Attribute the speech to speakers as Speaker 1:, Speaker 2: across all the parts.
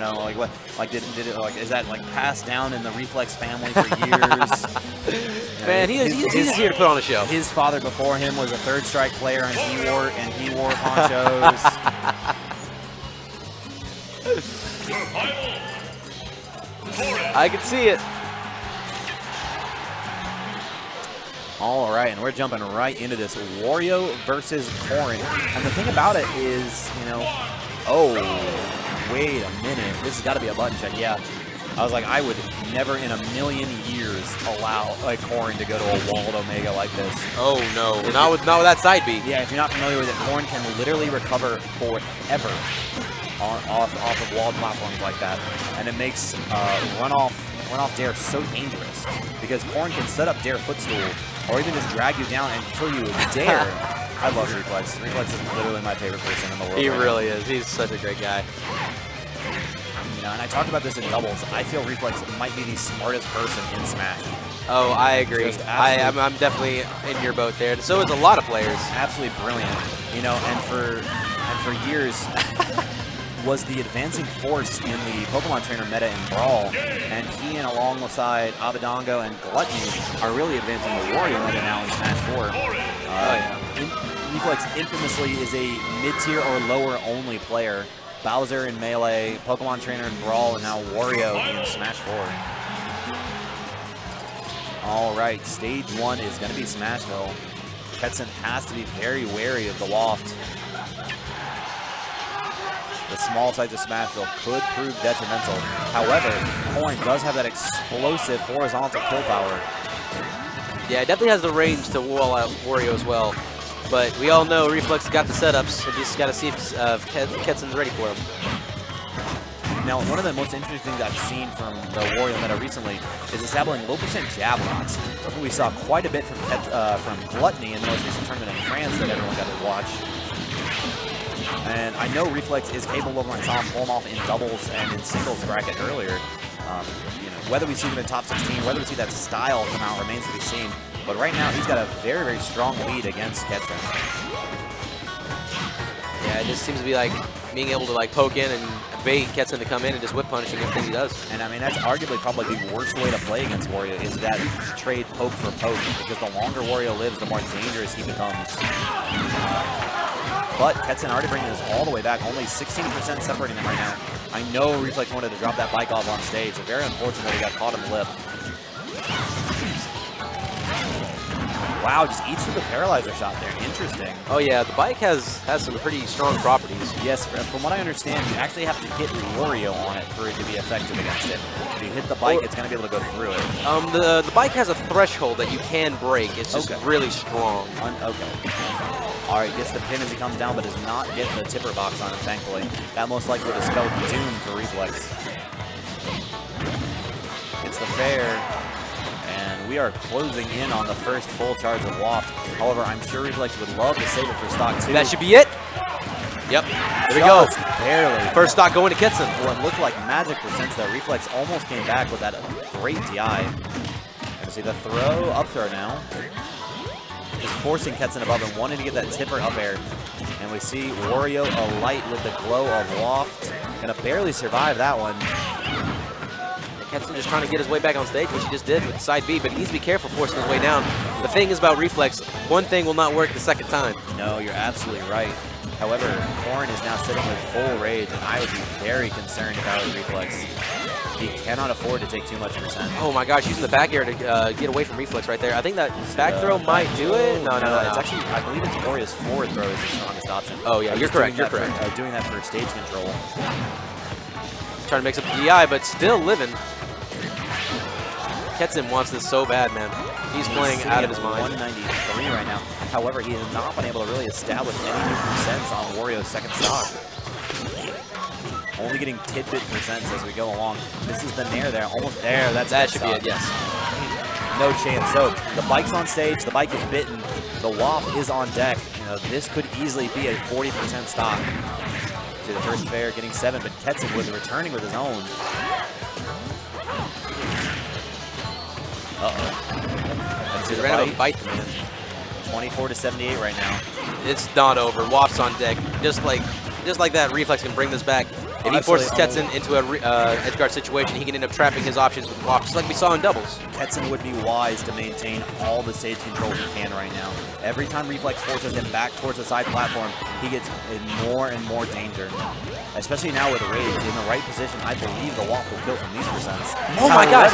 Speaker 1: know, like what, like did it, like, is that like passed down in the Reflex family for years?
Speaker 2: Man, he's just here to put on a show.
Speaker 1: His father before him was a third strike player, and he wore ponchos.
Speaker 2: I can see it.
Speaker 1: All right, and we're jumping right into this. Wario versus Corrin. And the thing about it is, you know, oh, wait a minute. This has got to be a button check. Yeah. I was like, I would never in a million years allow like Corrin to go to a walled Omega like this.
Speaker 2: Oh, no. Not with that side B.
Speaker 1: Yeah, if you're not familiar with it, Corrin can literally recover forever off of walled platforms like that. And it makes runoff dare so dangerous because Corrin can set up dare footstool or even just drag you down and kill you with dare. I love Reflex. Reflex is literally my favorite person in the world.
Speaker 2: He really is. He's such a great guy.
Speaker 1: You know, and I talked about this in doubles. I feel Reflex might be the smartest person in Smash.
Speaker 2: Oh, I agree. I'm definitely in your boat there. And so is a lot of players.
Speaker 1: Absolutely brilliant. You know, and for years was the advancing force in the Pokemon Trainer meta in Brawl, and he and alongside Abadongo and Gluttony are really advancing the Wario meta now in Smash 4. Reflex infamously is a mid-tier or lower only player. Bowser in Melee, Pokemon Trainer in Brawl, and now Wario in Smash 4. All right, stage 1 is going to be Smashville. Ketsen has to be very wary of the waft. The small size of Smashville could prove detrimental. However, Corrin does have that explosive horizontal kill power.
Speaker 2: Yeah, it definitely has the range to wall out Wario as well. But we all know Reflex got the setups, so just got to see if Ketsen's ready for him.
Speaker 1: Now, one of the most interesting things I've seen from the Wario meta recently is establishing low% jab blocks. We saw quite a bit from Gluttony in the most recent tournament in France that everyone got to watch. And I know Reflex is capable of, I saw him pull him off in doubles and in singles bracket earlier. You know, whether we see him in top 16, whether we see that style come out remains to be seen. But right now, he's got a very, very strong lead against Ketsen.
Speaker 2: Yeah, it just seems to be like being able to like poke in and bait Ketsen to come in and just whip punish everything he does.
Speaker 1: And I mean, that's arguably probably the worst way to play against Wario is that trade poke for poke, because the longer Wario lives, the more dangerous he becomes. But Ketsen already bringing this all the way back, only 16% separating them right now. I know Reflex wanted to drop that bike off on stage. So very unfortunate that he got caught in the lip. Wow, just eats through the paralyzer shot there. Interesting.
Speaker 2: Oh yeah, the bike has some pretty strong properties.
Speaker 1: Yes, from what I understand, you actually have to hit Wario on it for it to be effective against it. If you hit the bike, it's going to be able to go through it.
Speaker 2: The bike has a threshold that you can break. It's just really strong.
Speaker 1: Okay. All right, gets the pin as he comes down, but does not get the tipper box on him, thankfully. That most likely would have spelled doom for Reflex. It's the fair. And we are closing in on the first full charge of Waft. However, I'm sure Reflex would love to save it for stock 2.
Speaker 2: That should be it. Yep. There we go.
Speaker 1: Barely.
Speaker 2: First stock going to Ketsen.
Speaker 1: What looked like magic percents that Reflex almost came back with that great DI. Gonna see the throw, up throw now. Just forcing Ketsen above him, wanting to get that tipper up air. And we see Wario alight with the glow of Waft. Gonna barely survive that one.
Speaker 2: Ketsen just trying to get his way back on stage, which he just did with side B, but he needs to be careful forcing his way down. The thing is about Reflex, one thing will not work the second time.
Speaker 1: No, you're absolutely right. However, Corrin is now sitting with full rage, and I would be very concerned about Reflex. He cannot afford to take too much percent.
Speaker 2: Oh my gosh, using the back air to get away from Reflex right there. I think that back throw might do it. No.
Speaker 1: It's actually, I believe it's Wario's forward throw is the strongest option.
Speaker 2: Oh yeah, you're correct.
Speaker 1: Doing that for stage control.
Speaker 2: Trying to mix up the DI, but still living. Ketsen wants this so bad, man. He's playing out of his mind.
Speaker 1: 193 right now. However, he has not been able to really establish any new percents on Wario's second stock. Only getting tidbit percents as we go along. This is the nair there, almost there.
Speaker 2: That should be it, yes.
Speaker 1: No chance. So the bike's on stage, the bike is bitten, the Waft is on deck. You know, this could easily be a 40% stock. To the first fair, getting 7, but Ketsen was returning with his own. Uh-oh.
Speaker 2: He ran out of bite, man.
Speaker 1: 24-78 right now.
Speaker 2: It's not over. Waft's on deck. Just like that, Reflex can bring this back. If he forces Ketsen into a edge guard situation, he can end up trapping his options with blocks, just like we saw in doubles.
Speaker 1: Ketsen would be wise to maintain all the stage control he can right now. Every time Reflex forces him back towards the side platform, he gets in more and more danger. Especially now with Rage in the right position, I believe the waffle kill from these percents.
Speaker 2: Oh my gosh!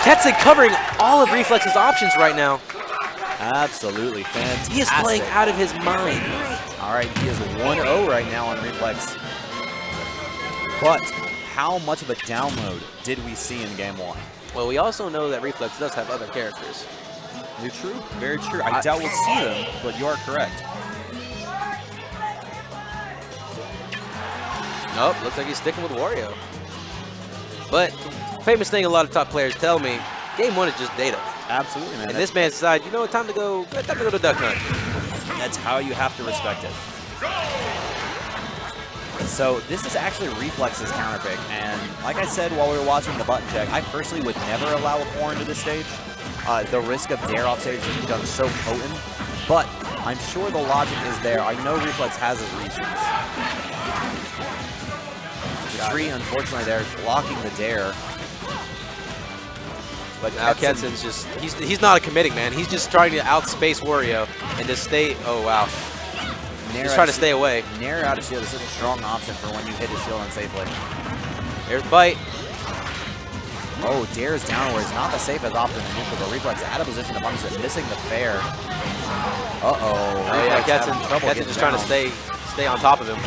Speaker 2: Ketsen covering all of Reflex's options right now.
Speaker 1: Absolutely fantastic.
Speaker 2: He is playing out of his mind.
Speaker 1: All right, he is 1-0 right now on Reflex. But how much of a download did we see in game 1?
Speaker 2: Well, we also know that Reflex does have other characters.
Speaker 1: You're true. Very true. I doubt we'll see them, but you are correct.
Speaker 2: Nope, looks like he's sticking with Wario. But famous thing a lot of top players tell me, game 1 is just data.
Speaker 1: Absolutely, man.
Speaker 2: And this man decided, you know what, time to go to Duck Hunt.
Speaker 1: That's how you have to respect it. So this is actually Reflex's counter pick, and like I said while we were watching the button check, I personally would never allow a Corrin to this stage. The risk of dare off stage has become so potent, but I'm sure the logic is there. I know Reflex has his reasons. The tree, unfortunately, there blocking the dare.
Speaker 2: But now Ketsen's just, he's not a committing, man. He's just trying to outspace Wario and just stay, oh wow. He's trying to stay away.
Speaker 1: Nair out of shield is such a strong option for when you hit his shield unsafely.
Speaker 2: There's bite.
Speaker 1: Oh, dares downwards, not the safest option in neutral, but Reflex out of position to punish it, missing the fair. Uh-oh.
Speaker 2: Oh yeah, Ketsen just trying to stay on top of him.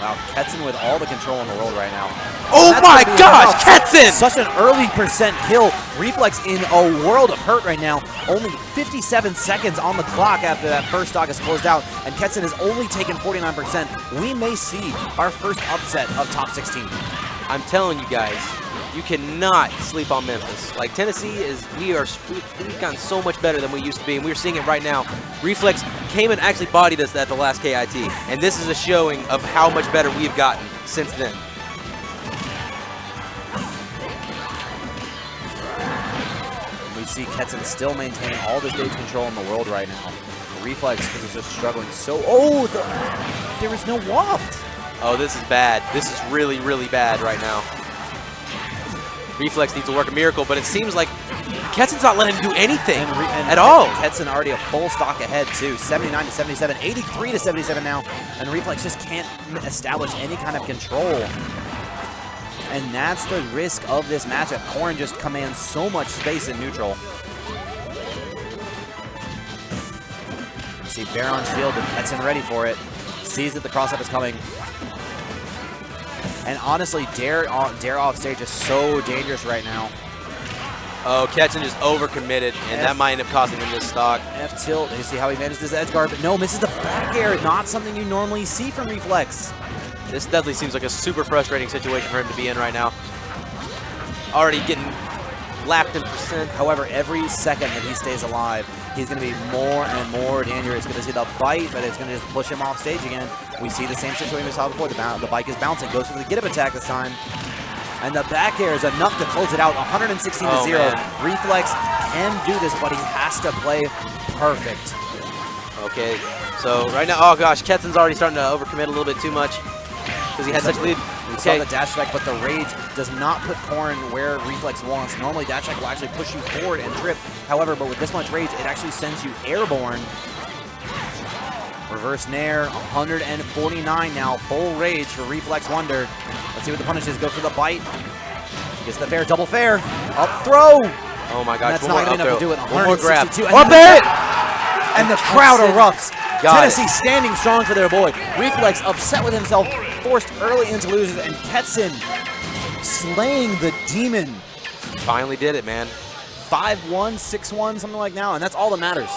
Speaker 1: Wow, Ketsen with all the control in the world right now.
Speaker 2: Oh my gosh, Ketsen!
Speaker 1: Such an early percent kill. Reflex in a world of hurt right now. Only 57 seconds on the clock after that first stock is closed out, and Ketsen has only taken 49%. We may see our first upset of top 16.
Speaker 2: I'm telling you guys, you cannot sleep on Memphis. Like Tennessee we've gotten so much better than we used to be, and we're seeing it right now. Reflex came and actually bodied us at the last KIT, and this is a showing of how much better we've gotten since then.
Speaker 1: We see Ketsen still maintaining all the stage control in the world right now. Reflex is just struggling so. Oh, there was no waft.
Speaker 2: Oh, this is bad. This is really, really bad right now. Reflex needs to work a miracle, but it seems like Ketsen's not letting him do anything at all.
Speaker 1: Ketsen already a full stock ahead too, 79 to 77, 83 to 77 now, and Reflex just can't establish any kind of control. And that's the risk of this matchup. Corrin just commands so much space in neutral. You see Bear on shield, and Ketsen ready for it. Sees that the cross-up is coming. And honestly, Dare off stage is so dangerous right now.
Speaker 2: Oh, Ketsen is overcommitted, and that might end up costing him this stock.
Speaker 1: F tilt, you see how he manages this edge guard, but no, misses the back air. Not something you normally see from Reflex.
Speaker 2: This definitely seems like a super frustrating situation for him to be in right now. Already getting lapped in percent.
Speaker 1: However, every second that he stays alive, he's going to be more and more dangerous. Going to see the bite, but it's going to just push him off stage again. We see the same situation we saw before. The bike is bouncing, goes for the get-up attack this time. And the back air is enough to close it out, 116 to 0. Man. Reflex can do this, but he has to play perfect.
Speaker 2: Okay, so right now, oh gosh, Ketsen's already starting to overcommit a little bit too much because he had such lead.
Speaker 1: We saw the dash attack, but the rage does not put Corrin where Reflex wants. Normally, dash attack will actually push you forward and trip. However, but with this much rage, it actually sends you airborne. Reverse nair, 149 now. Full rage for ReflexWonder. Let's see what the punish is. Go for the bite. Gets the fair, double fair. Up throw.
Speaker 2: Oh my gosh,
Speaker 1: that's not going to be enough to do it.
Speaker 2: One more grab.
Speaker 1: Up it! And the crowd erupts. Tennessee standing strong for their boy. Reflex upset with himself, forced early into losers, and Ketsen slaying the demon.
Speaker 2: Finally did it, man.
Speaker 1: 5-1, 6-1, something like now, and that's all that matters.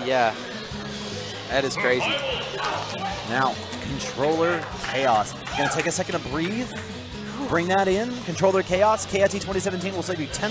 Speaker 2: Yeah, that is crazy.
Speaker 1: Now, controller chaos. Gonna take a second to breathe. Bring that in. Controller chaos. KiT17 will save you 10